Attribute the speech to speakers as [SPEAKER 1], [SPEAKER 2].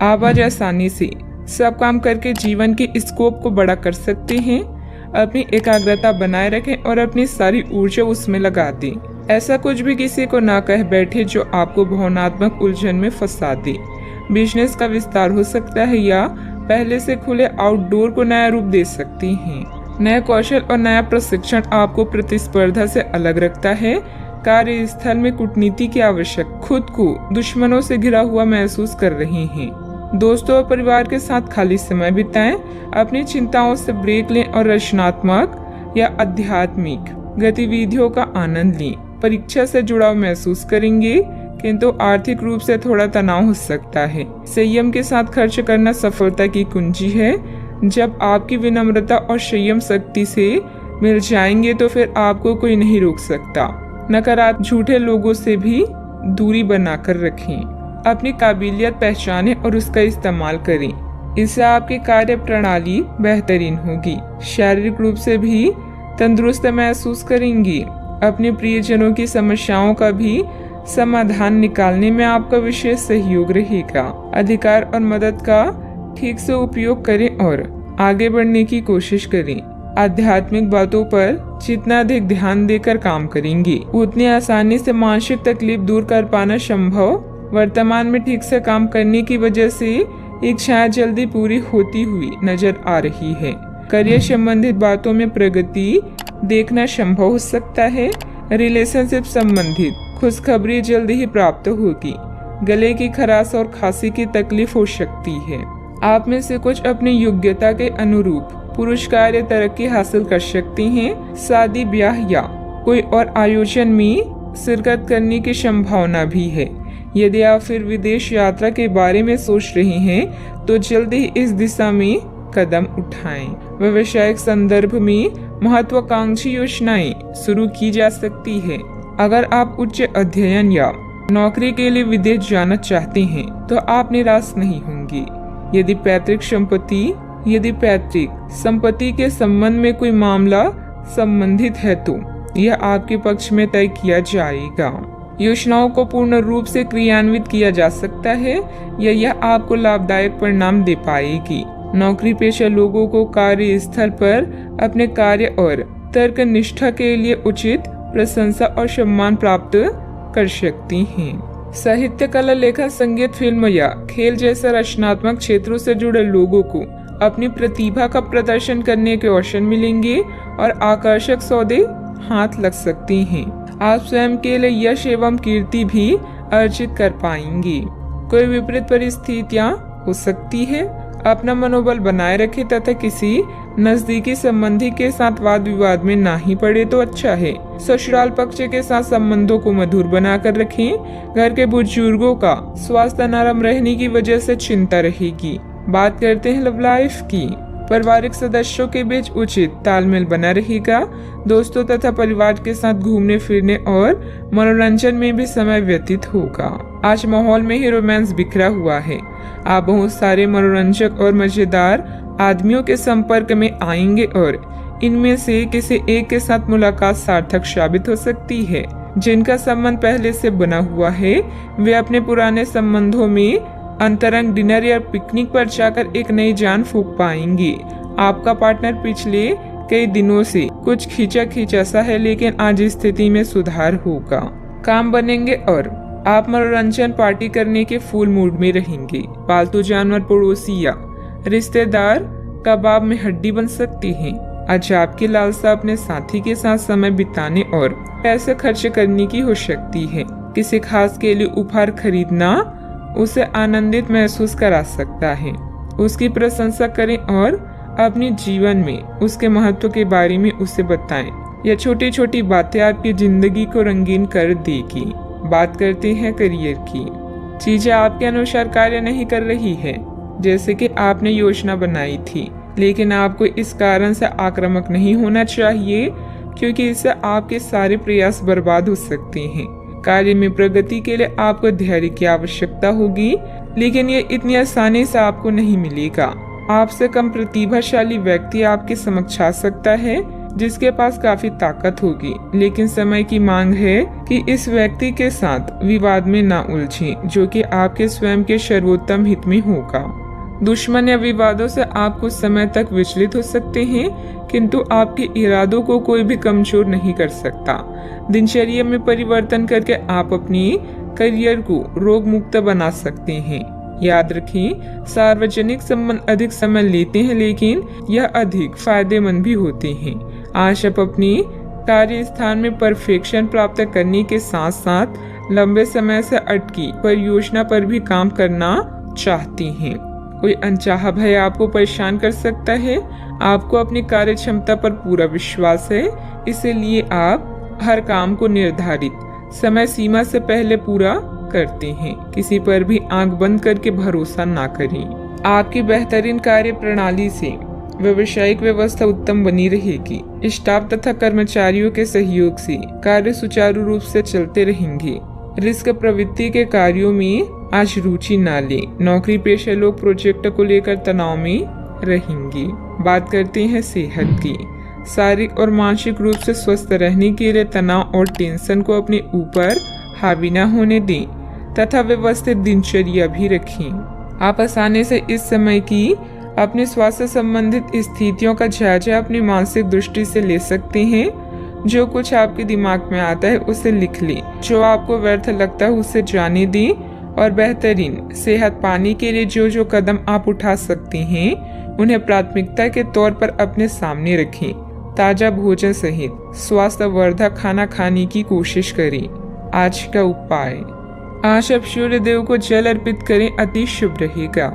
[SPEAKER 1] आप आज आसानी से सब काम करके जीवन के स्कोप को बड़ा कर सकते हैं। अपनी एकाग्रता बनाए रखें और अपनी सारी ऊर्जा उसमें लगा दें। ऐसा कुछ भी किसी को ना कह बैठे जो आपको भावनात्मक उलझन में फंसा दे। बिजनेस का विस्तार हो सकता है या पहले से खुले आउटडोर को नया रूप दे सकती हैं। नया कौशल और नया प्रशिक्षण आपको प्रतिस्पर्धा से अलग रखता है। कार्यस्थल में कूटनीति की आवश्यक, खुद को दुश्मनों से घिरा हुआ महसूस कर रहे हैं। दोस्तों और परिवार के साथ खाली समय बिताएं। अपनी चिंताओं से ब्रेक लें और रचनात्मक या आध्यात्मिक गतिविधियों का आनंद लें। परीक्षा से जुड़ाव महसूस करेंगे, किंतु आर्थिक रूप से थोड़ा तनाव हो सकता है। संयम के साथ खर्च करना सफलता की कुंजी है। जब आपकी विनम्रता और संयम शक्ति से मिल जाएंगे तो फिर आपको कोई नहीं रोक सकता। नकारात्मक झूठे लोगों से भी दूरी बनाकर रखें। अपनी काबिलियत पहचानें और उसका इस्तेमाल करें। इससे आपकी कार्य प्रणाली बेहतरीन होगी। शारीरिक रूप से भी तंदुरुस्त महसूस करेंगी। अपने प्रियजनों की समस्याओं का भी समाधान निकालने में आपका विशेष सहयोग रहेगा। अधिकार और मदद का ठीक से उपयोग करें और आगे बढ़ने की कोशिश करें। आध्यात्मिक बातों पर जितना अधिक ध्यान देकर काम करेंगे, उतनी आसानी से मानसिक तकलीफ दूर कर पाना संभव। वर्तमान में ठीक से काम करने की वजह से इच्छाएं जल्दी पूरी होती हुई नजर आ रही है। करियर संबंधित बातों में प्रगति देखना संभव हो सकता है। रिलेशनशिप संबंधित खुशखबरी जल्दी ही प्राप्त होगी। गले की खराश और खांसी की तकलीफ हो सकती है। आप में से कुछ अपनी योग्यता के अनुरूप पुरस्कार या तरक्की हासिल कर सकते हैं। शादी, ब्याह या कोई और आयोजन में शिरकत करने की संभावना भी है। यदि आप फिर विदेश यात्रा के बारे में सोच रहे हैं तो जल्दी ही इस दिशा में कदम उठाएं। व्यावसायिक संदर्भ में महत्वाकांक्षी योजनाएं शुरू की जा सकती है। अगर आप उच्च अध्ययन या नौकरी के लिए विदेश जाना चाहते हैं तो आप निराश नहीं होंगे। यदि पैतृक संपत्ति के संबंध में कोई मामला संबंधित है तो यह आपके पक्ष में तय किया जाएगा। योजनाओं को पूर्ण रूप से क्रियान्वित किया जा सकता है या यह आपको लाभदायक परिणाम दे पाएगी। नौकरी पेशा लोगों को कार्यस्थल पर अपने कार्य और तर्क निष्ठा के लिए उचित प्रशंसा और सम्मान प्राप्त कर सकती हैं। साहित्य, कला, लेखन, संगीत, फिल्म या खेल जैसे रचनात्मक क्षेत्रों से जुड़े लोगों को अपनी प्रतिभा का प्रदर्शन करने के अवसर मिलेंगे और आकर्षक सौदे हाथ लग सकती हैं। आप स्वयं के लिए यश एवं कीर्ति भी अर्जित कर पाएंगे। कोई विपरीत परिस्थितियां हो सकती है। अपना मनोबल बनाए रखें तथा किसी नजदीकी संबंधी के साथ वाद विवाद में ना ही पड़े तो अच्छा है। ससुराल पक्ष के साथ संबंधों को मधुर बनाकर रखें। घर के बुजुर्गों का स्वास्थ्य नरम रहने की वजह से चिंता रहेगी। बात करते हैं लव लाइफ की। पारिवारिक सदस्यों के बीच उचित तालमेल बना रहेगा। दोस्तों तथा परिवार के साथ घूमने फिरने और मनोरंजन में भी समय व्यतीत होगा। आज माहौल में ही रोमांस बिखरा हुआ है। आप बहुत सारे मनोरंजक और मजेदार आदमियों के संपर्क में आएंगे और इनमें से किसी एक के साथ मुलाकात सार्थक साबित हो सकती है। जिनका संबंध पहले से बना हुआ है वे अपने पुराने संबंधों में अंतरंग डिनर या पिकनिक पर जाकर एक नई जान फूंक पाएंगे। आपका पार्टनर पिछले कई दिनों से कुछ खींचा सा है, लेकिन आज स्थिति में सुधार होगा। काम बनेंगे और आप मनोरंजन पार्टी करने के फुल मूड में रहेंगे। पालतू जानवर, पड़ोसी या रिश्तेदार कबाब में हड्डी बन सकती हैं। आज आपकी लालसा अपने साथी के साथ समय बिताने और पैसे खर्च करने की हो सकती है। किसी खास के लिए उपहार खरीदना उसे आनंदित महसूस करा सकता है। उसकी प्रशंसा करें और अपने जीवन में उसके महत्व के बारे में उसे बताएं। यह छोटी छोटी बातें आपकी जिंदगी को रंगीन कर देगी। बात करते हैं करियर की। चीजें आपके अनुसार कार्य नहीं कर रही है जैसे कि आपने योजना बनाई थी, लेकिन आपको इस कारण से आक्रामक नहीं होना चाहिए क्योंकि इससे आपके सारे प्रयास बर्बाद हो सकते हैं। कार्य में प्रगति के लिए आपको धैर्य की आवश्यकता होगी, लेकिन ये इतनी आसानी से आपको नहीं मिलेगा। आपसे कम प्रतिभाशाली व्यक्ति आपके समक्ष आ सकता है जिसके पास काफी ताकत होगी, लेकिन समय की मांग है कि इस व्यक्ति के साथ विवाद में ना उलझें, जो कि आपके स्वयं के सर्वोत्तम हित में होगा। दुश्मन या विवादों से आप कुछ समय तक विचलित हो सकते हैं, किंतु आपके इरादों को कोई भी कमजोर नहीं कर सकता। दिनचर्या में परिवर्तन करके आप अपनी करियर को रोग मुक्त बना सकते हैं। याद रखें, सार्वजनिक संबंध अधिक समय लेते हैं, लेकिन यह अधिक फायदेमंद भी होते हैं। आज आप अपनी कार्य स्थान में परफेक्शन प्राप्त करने के साथ साथ लंबे समय से अटकी परियोजना पर भी काम करना चाहती हैं। कोई अनचाहा भय आपको परेशान कर सकता है। आपको अपनी कार्य क्षमता पर पूरा विश्वास है, इसलिए आप हर काम को निर्धारित समय सीमा से पहले पूरा करते हैं। किसी पर भी आंख बंद करके भरोसा ना करें। आपकी बेहतरीन कार्य प्रणाली से व्यावसायिक व्यवस्था उत्तम बनी रहेगी। स्टाफ तथा कर्मचारियों के सहयोग से कार्य सुचारू रूप से चलते रहेंगे। रिस्क प्रवृत्ति के कार्यों में आज रुचि ना लें। नौकरी पेशा लोग प्रोजेक्ट को लेकर तनाव में रहेंगे। बात करते हैं सेहत की। शारीरिक और मानसिक रूप से स्वस्थ रहने के लिए तनाव और टेंशन को अपने ऊपर हावी न होने दें तथा व्यवस्थित दिनचर्या भी रखें। आप आसानी से इस समय की अपने स्वास्थ्य संबंधित स्थितियों का जायजा अपनी मानसिक दृष्टि से ले सकते हैं। जो कुछ आपके दिमाग में आता है उसे लिख लें। जो आपको व्यर्थ लगता है उसे जाने दें और बेहतरीन सेहत पाने के लिए जो जो कदम आप उठा सकते हैं उन्हें प्राथमिकता के तौर पर अपने सामने रखें। ताजा भोजन सहित स्वास्थ्यवर्धक खाना खाने की कोशिश करें। आज का उपाय, आज आप सूर्य देव को जल अर्पित करें, अति शुभ रहेगा।